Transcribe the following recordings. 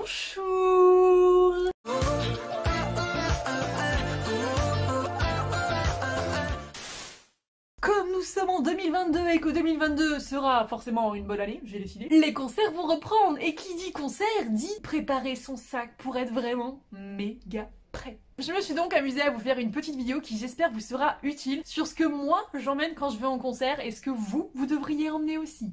Bonjour. Comme nous sommes en 2022 et que 2022 sera forcément une bonne année, j'ai décidé, les concerts vont reprendre. Et qui dit concert dit préparer son sac pour être vraiment méga prêt. Je me suis donc amusée à vous faire une petite vidéo qui j'espère vous sera utile sur ce que moi j'emmène quand je vais en concert et ce que vous devriez emmener aussi.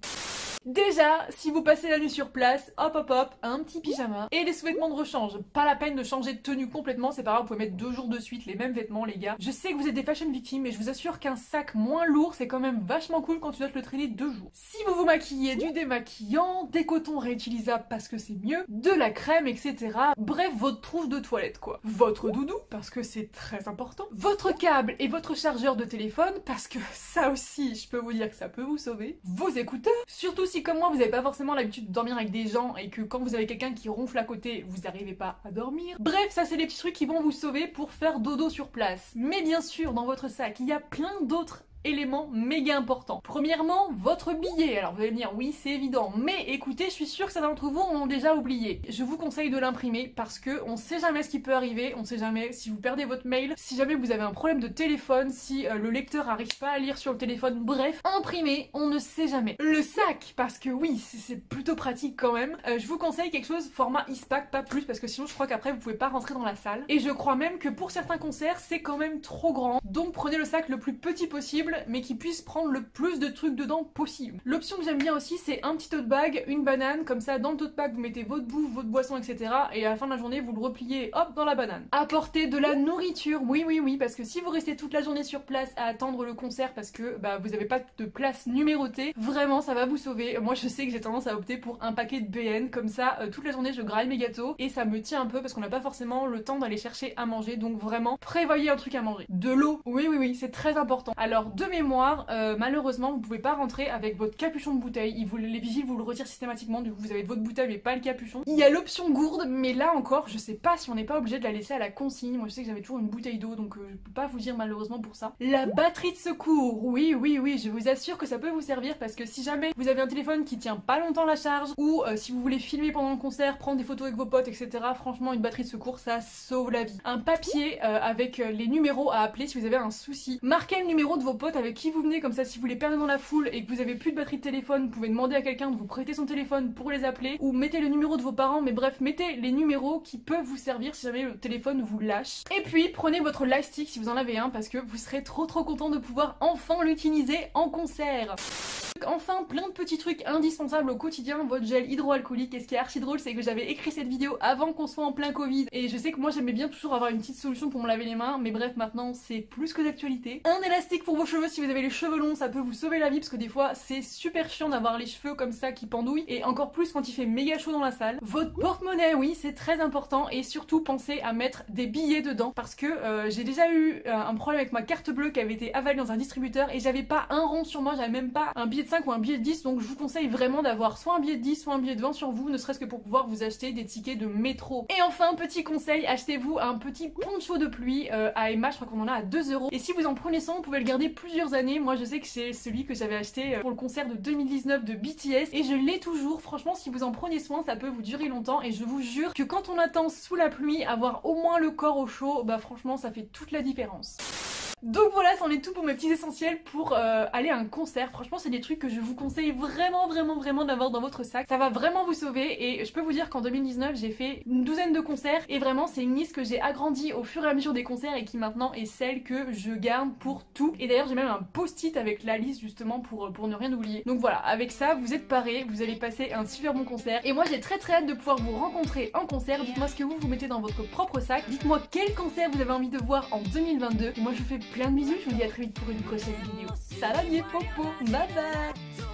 Déjà, si vous passez la nuit sur place, hop hop hop, un petit pyjama et les sous-vêtements de rechange. Pas la peine de changer de tenue complètement, c'est pas grave, vous pouvez mettre 2 jours de suite les mêmes vêtements les gars. Je sais que vous êtes des fashion victimes, mais je vous assure qu'un sac moins lourd c'est quand même vachement cool quand tu dois te le traîner 2 jours. Si vous vous maquillez, du démaquillant, des cotons réutilisables parce que c'est mieux, de la crème, etc. Bref, votre trousse de toilette quoi. Votre doudou, parce que c'est très important. Votre câble et votre chargeur de téléphone, parce que ça aussi, je peux vous dire que ça peut vous sauver. Vos écouteurs, surtout si comme moi vous n'avez pas forcément l'habitude de dormir avec des gens et que quand vous avez quelqu'un qui ronfle à côté, vous n'arrivez pas à dormir. Bref, ça c'est les petits trucs qui vont vous sauver pour faire dodo sur place. Mais bien sûr, dans votre sac, il y a plein d'autres élément méga important. Premièrement, votre billet. Alors vous allez me dire, oui c'est évident, mais écoutez, je suis sûre que certains d'entre vous en ont déjà oublié. Je vous conseille de l'imprimer parce que on sait jamais ce qui peut arriver, on sait jamais si vous perdez votre mail, si jamais vous avez un problème de téléphone, si le lecteur n'arrive pas à lire sur le téléphone, bref, imprimez, on ne sait jamais. Le sac, parce que oui, c'est plutôt pratique quand même, je vous conseille quelque chose format ISPAC, pas plus, parce que sinon je crois qu'après vous pouvez pas rentrer dans la salle. Et je crois même que pour certains concerts, c'est quand même trop grand, donc prenez le sac le plus petit possible, mais qui puisse prendre le plus de trucs dedans possible. L'option que j'aime bien aussi, c'est un petit tote bag, une banane, comme ça dans le tote bag vous mettez votre bouffe, votre boisson, etc. et à la fin de la journée vous le repliez hop dans la banane. Apportez de la nourriture, oui, parce que si vous restez toute la journée sur place à attendre le concert parce que vous n'avez pas de place numérotée, vraiment ça va vous sauver. Moi je sais que j'ai tendance à opter pour un paquet de BN, comme ça toute la journée je graille mes gâteaux et ça me tient un peu parce qu'on n'a pas forcément le temps d'aller chercher à manger, donc vraiment prévoyez un truc à manger. De l'eau, oui, c'est très important. Alors de mémoire, malheureusement vous pouvez pas rentrer avec votre capuchon de bouteille, les vigiles vous le retirent systématiquement, du coup vous avez votre bouteille mais pas le capuchon. Il y a l'option gourde, mais là encore je sais pas si on n'est pas obligé de la laisser à la consigne. Moi je sais que j'avais toujours une bouteille d'eau, donc je peux pas vous dire malheureusement pour ça. La batterie de secours, oui, je vous assure que ça peut vous servir parce que si jamais vous avez un téléphone qui tient pas longtemps la charge, ou si vous voulez filmer pendant le concert, prendre des photos avec vos potes, etc. franchement une batterie de secours ça sauve la vie. Un papier avec les numéros à appeler si vous avez un souci. Marquez le numéro de vos potes avec qui vous venez, comme ça si vous les perdez dans la foule et que vous avez plus de batterie de téléphone, vous pouvez demander à quelqu'un de vous prêter son téléphone pour les appeler, ou mettez le numéro de vos parents, mais bref, mettez les numéros qui peuvent vous servir si jamais le téléphone vous lâche. Et puis prenez votre lightstick si vous en avez un, parce que vous serez trop content de pouvoir enfin l'utiliser en concert. Enfin, plein de petits trucs indispensables au quotidien, votre gel hydroalcoolique. Et ce qui est archi drôle, c'est que j'avais écrit cette vidéo avant qu'on soit en plein Covid, et je sais que moi j'aimais bien toujours avoir une petite solution pour me laver les mains, mais bref, maintenant c'est plus que d'actualité. Un élastique pour vos cheveux si vous avez les cheveux longs, ça peut vous sauver la vie parce que des fois c'est super chiant d'avoir les cheveux comme ça qui pendouillent, et encore plus quand il fait méga chaud dans la salle. Votre porte-monnaie, oui, c'est très important, et surtout pensez à mettre des billets dedans parce que j'ai déjà eu un problème avec ma carte bleue qui avait été avalée dans un distributeur et j'avais pas un rond sur moi, j'avais même pas un billet de 5 ou un billet de 10, donc je vous conseille vraiment d'avoir soit un billet de 10 soit un billet de 20 sur vous, ne serait-ce que pour pouvoir vous acheter des tickets de métro. Et enfin, petit conseil, achetez-vous un petit poncho de pluie à Emma, je crois qu'on en a à 2 €, et si vous en prenez soin, vous pouvez le garder plusieurs années. Moi je sais que c'est celui que j'avais acheté pour le concert de 2019 de BTS et je l'ai toujours. Franchement, si vous en prenez soin, ça peut vous durer longtemps, et je vous jure que quand on attend sous la pluie, avoir au moins le corps au chaud, franchement ça fait toute la différence. Donc voilà, c'en est tout pour mes petits essentiels pour aller à un concert. Franchement c'est des trucs que je vous conseille vraiment d'avoir dans votre sac. Ça va vraiment vous sauver, et je peux vous dire qu'en 2019 j'ai fait une douzaine de concerts, et vraiment c'est une liste que j'ai agrandie au fur et à mesure des concerts et qui maintenant est celle que je garde pour tout. Et d'ailleurs j'ai même un post-it avec la liste justement pour ne rien oublier. Donc voilà, avec ça vous êtes parés, vous allez passer un super bon concert, et moi j'ai très hâte de pouvoir vous rencontrer en concert. Dites-moi ce que vous mettez dans votre propre sac, dites-moi quel concert vous avez envie de voir en 2022, et moi je vous fais plein de bisous, je vous dis à très vite pour une prochaine vidéo. Salam les popos, bye bye.